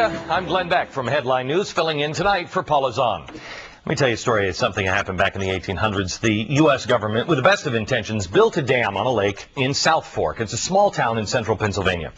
America. I'm Glenn Beck from Headline News, filling in tonight for Paula Zahn. Let me tell you a story of something that happened back in the 1800s. The U.S. government, with the best of intentions, built a dam on a lake in South Fork. It's a small town in central Pennsylvania.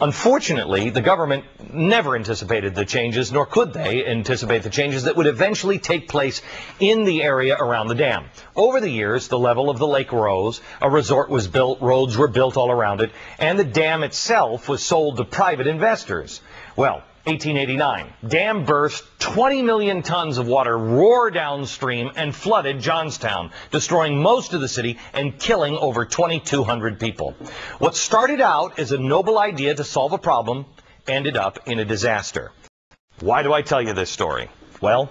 Unfortunately, the government never anticipated the changes, nor could they anticipate the changes that would eventually take place in the area around the dam. Over the years, the level of the lake rose, a resort was built, roads were built all around it, and the dam itself was sold to private investors. Well, 1889, dam burst, 20 million tons of water roared downstream and flooded Johnstown, destroying most of the city and killing over 2,200 people. What started out as a noble idea to solve a problem ended up in a disaster. Why do I tell you this story? Well,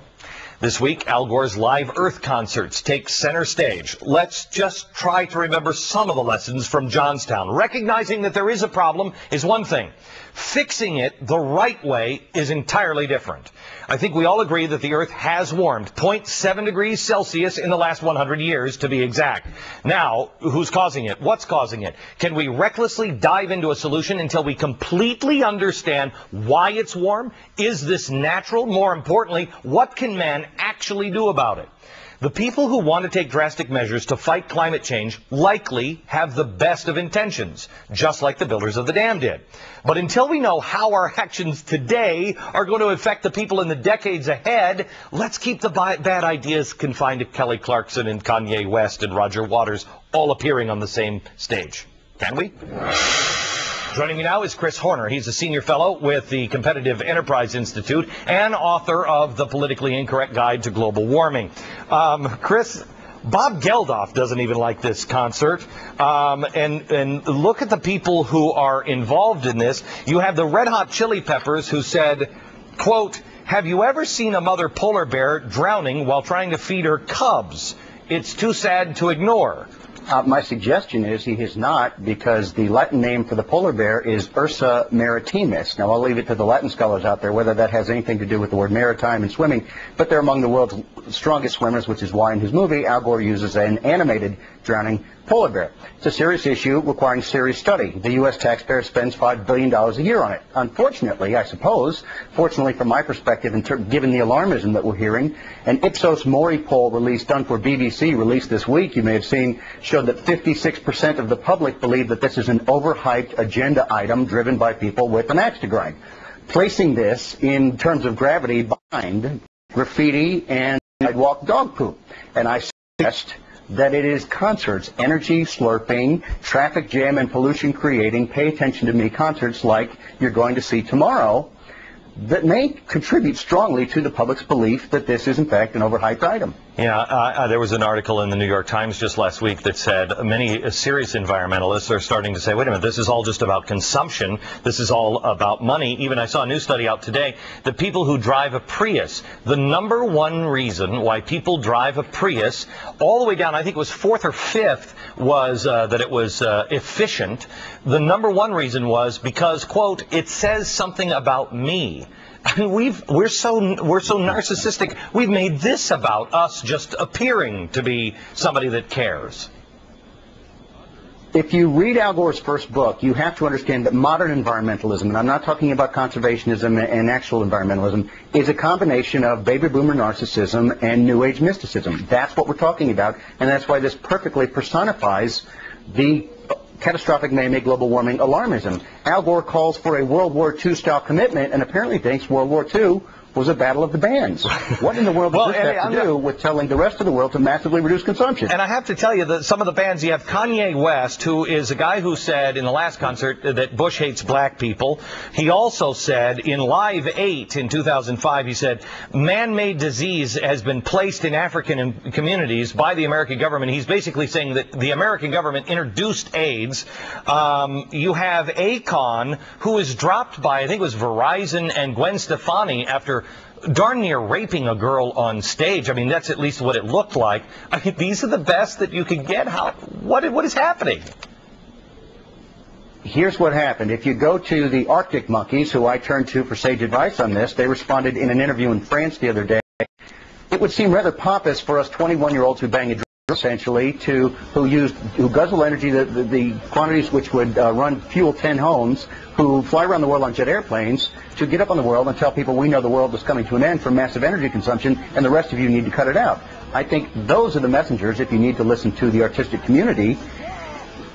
this week, Al Gore's live Earth concerts take center stage. Let's just try to remember some of the lessons from Johnstown. Recognizing that there is a problem is one thing. Fixing it the right way is entirely different. I think we all agree that the Earth has warmed 0.7 degrees Celsius in the last 100 years, to be exact. Now, who's causing it? What's causing it? Can we recklessly dive into a solution until we completely understand why it's warm? Is this natural? More importantly, what can man actually do about it? The people who want to take drastic measures to fight climate change likely have the best of intentions, just like the builders of the dam did. But until we know how our actions today are going to affect the people in the decades ahead, let's keep the bad ideas confined to Kelly Clarkson and Kanye West and Roger Waters all appearing on the same stage. Can we? Joining me now is Chris Horner. He's a senior fellow with the Competitive Enterprise Institute and author of The Politically Incorrect Guide to Global Warming. Chris, Bob Geldof doesn't even like this concert. And look at the people who are involved in this. You have the Red Hot Chili Peppers who said, quote, "Have you ever seen a mother polar bear drowning while trying to feed her cubs? It's too sad to ignore." My suggestion is he has not, because the Latin name for the polar bear is Ursa maritimus. Now, I'll leave it to the Latin scholars out there whether that has anything to do with the word maritime and swimming, but they're among the world's strongest swimmers, which is why in his movie Al Gore uses an animated drowning polar bear. It's a serious issue requiring serious study. The U.S. taxpayer spends $5 billion a year on it. Unfortunately, I suppose, fortunately from my perspective, given the alarmism that we're hearing, an Ipsos Mori poll done for BBC released this week, you may have seen, showed that 56% of the public believe that this is an overhyped agenda item driven by people with an axe to grind. Placing this in terms of gravity behind graffiti and sidewalk dog poop. And I suggest that it is concerts, energy slurping, traffic jam and pollution creating, pay attention to me concerts like you're going to see tomorrow that may contribute strongly to the public's belief that this is in fact an overhyped item. Yeah, there was an article in the New York Times just last week that said many serious environmentalists are starting to say, wait a minute, this is all just about consumption. This is all about money. Even I saw a new study out today that people who drive a Prius, the number one reason why people drive a Prius, all the way down, I think it was fourth or fifth, was that it was efficient. The number one reason was because, quote, it says something about me. I mean, we're so narcissistic. We've made this about us just appearing to be somebody that cares. If you read Al Gore's first book, you have to understand that modern environmentalism, and I'm not talking about conservationism and actual environmentalism, is a combination of baby boomer narcissism and New Age mysticism. That's what we're talking about, and that's why this perfectly personifies the catastrophic man-made global warming alarmism. Al Gore calls for a World War II style commitment and apparently thinks World War II was a battle of the bands. What in the world does this have to do with telling the rest of the world to massively reduce consumption? And I have to tell you that some of the bands, you have Kanye West, who is a guy who said in the last concert that Bush hates black people. He also said in Live 8 in 2005, he said, man-made disease has been placed in African communities by the American government. He's basically saying that the American government introduced AIDS. You have Akon, who was dropped by, I think it was Verizon and Gwen Stefani after darn near raping a girl on stage. I mean, that's at least what it looked like. I mean, these are the best that you could get. What is happening? Here's what happened. If you go to the Arctic Monkeys, who I turned to for sage advice on this, they responded in an interview in France the other day. It would seem rather pompous for us 21-year-olds who bang a essentially who guzzle energy, the quantities which would fuel 10 homes, who fly around the world on jet airplanes, to get up on the world and tell people we know the world is coming to an end from massive energy consumption and the rest of you need to cut it out. I think those are the messengers, if you need to listen to the artistic community,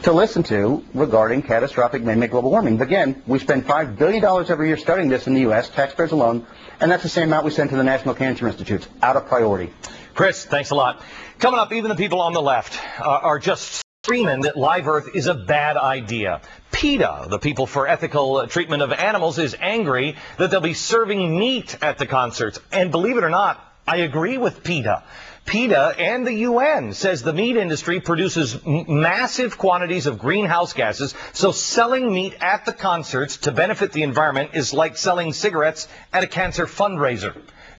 to listen to regarding catastrophic man-made global warming. But again, we spend $5 billion every year studying this in the U.S., taxpayers alone, and that's the same amount we send to the National Cancer Institutes, out of priority. Chris, thanks a lot. Coming up, even the people on the left are just screaming that live Earth is a bad idea. PETA, the People for Ethical Treatment of Animals, is angry that they'll be serving meat at the concerts. And believe it or not, I agree with PETA. PETA and the UN says the meat industry produces massive quantities of greenhouse gases, so selling meat at the concerts to benefit the environment is like selling cigarettes at a cancer fundraiser.